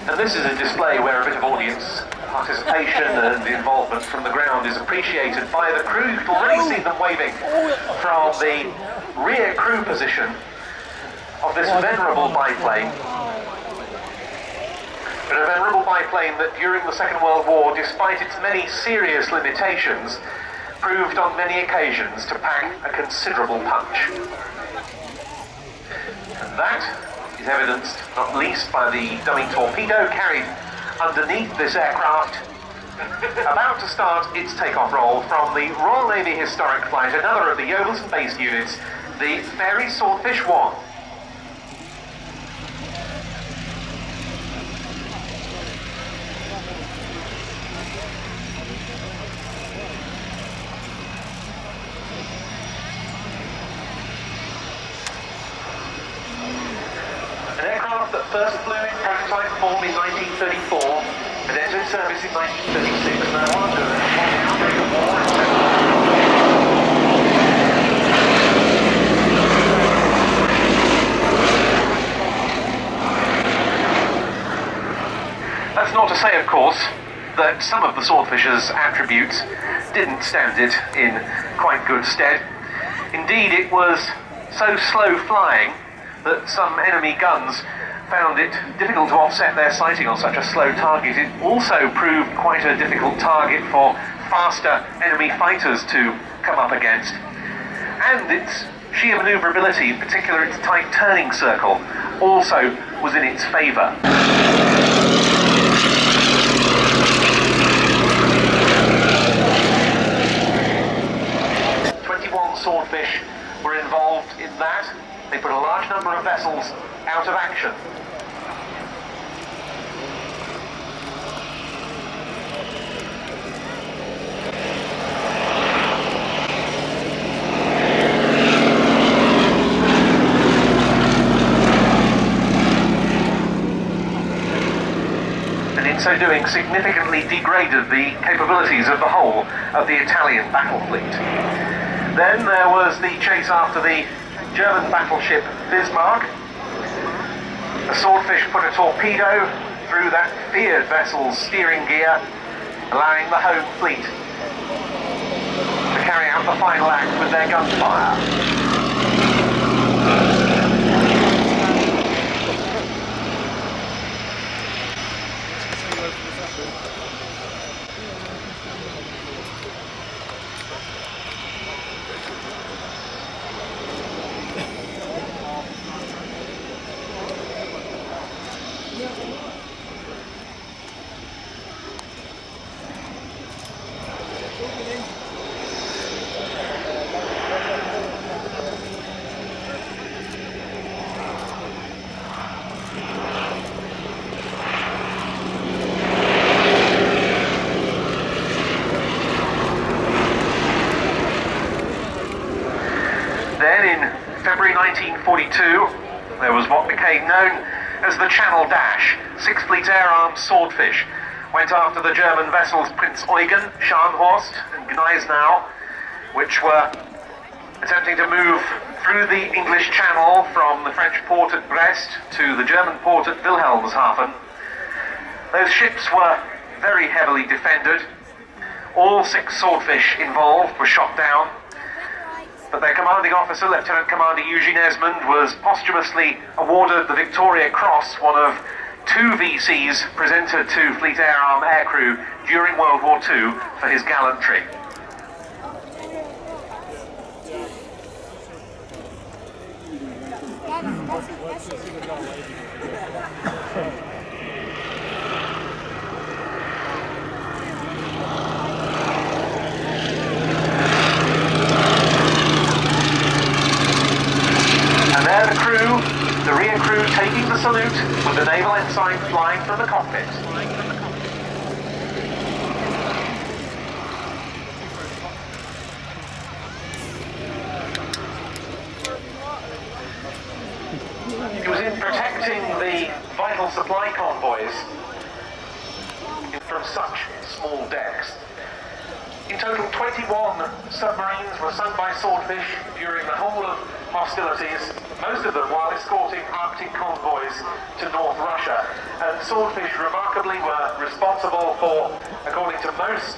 And this is a display where a bit of audience participation and involvement from the ground is appreciated by the crew. You can already see them waving from the rear crew position of this venerable biplane. But a venerable biplane that during the Second World War, despite its many serious limitations, proved on many occasions to pack a considerable punch. And that is evidenced not least by the dummy torpedo carried underneath this aircraft, about to start its takeoff roll from the Royal Navy Historic Flight, another of the Yeovilton based units, the Fairey Swordfish Mk.1. An aircraft that first flew in prototype form in 1934 and entered service in 1936. Now under the outbreak of war. That's not to say, of course, that some of the Swordfish's attributes didn't stand it in quite good stead. Indeed, it was so slow flying that some enemy guns found it difficult to offset their sighting on such a slow target. It also proved quite a difficult target for faster enemy fighters to come up against. And its sheer manoeuvrability, in particular its tight turning circle, also was in its favour. 21 Swordfish were involved in that. They put a large number of vessels out of action. And in so doing, significantly degraded the capabilities of the whole of the Italian battle fleet. Then there was the chase after the German battleship Bismarck. The Swordfish put a torpedo through that feared vessel's steering gear, allowing the home fleet to carry out the final act with their gunfire. Then in February 1942, there was what became known as the Channel Dash. 6th Fleet Air Arm Swordfish went after the German vessels Prinz Eugen, Scharnhorst and Gneisenau, which were attempting to move through the English Channel from the French port at Brest to the German port at Wilhelmshaven. Those ships were very heavily defended. All 6 Swordfish involved were shot down, but their commanding officer, Lieutenant Commander Eugene Esmond, was posthumously awarded the Victoria Cross, one of 2 VCs presented to Fleet Air Arm aircrew during World War II for his gallantry. And there the crew, the rear crew taking the salute with the naval ensign flying from the cockpit. It was in protecting the vital supply convoys from such small decks. In total, 21 submarines were sunk by Swordfish during the whole of hostilities, most of them while escorting Arctic convoys to North Russia. And Swordfish remarkably were responsible for, according to most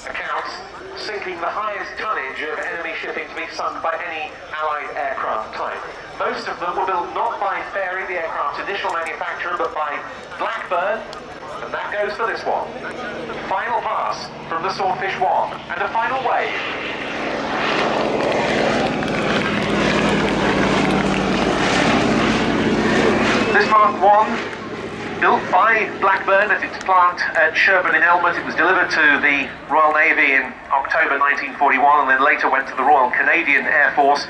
accounts, sinking the highest tonnage of enemy shipping to be sunk by any Allied aircraft type. Most of them were built not by Fairey, the aircraft's initial manufacturer, but by Blackburn, and that goes for this one. Final pass from the Swordfish 1, and a final wave. This Mark 1, built by Blackburn at its plant at Sherburn in Elmet. It was delivered to the Royal Navy in October 1941 and then later went to the Royal Canadian Air Force.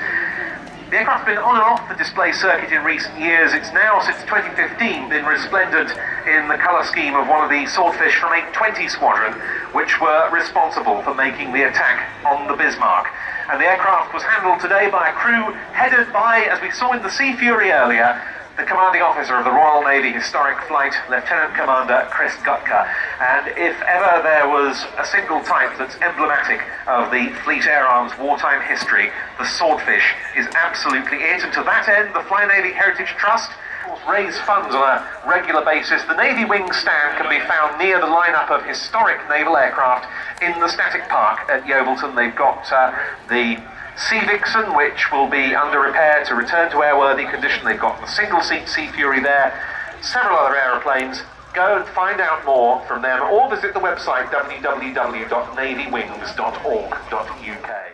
The aircraft's been on and off the display circuit in recent years. It's now, since 2015, been resplendent in the colour scheme of one of the Swordfish from 820 Squadron, which were responsible for making the attack on the Bismarck. And the aircraft was handled today by a crew headed by, as we saw in the Sea Fury earlier, the commanding officer of the Royal Navy Historic Flight, Lieutenant Commander Chris Gutka. And if ever there was a single type that's emblematic of the Fleet Air Arm's wartime history, the Swordfish is absolutely it. And to that end, the Fly Navy Heritage Trust raise funds on a regular basis. The Navy Wing stand can be found near the lineup of historic naval aircraft in the Static Park at Yeovilton. They've got the Sea Vixen, which will be under repair to return to airworthy condition. They've got the single-seat Sea Fury there, several other aeroplanes. Go and find out more from them, or visit the website www.navywings.org.uk.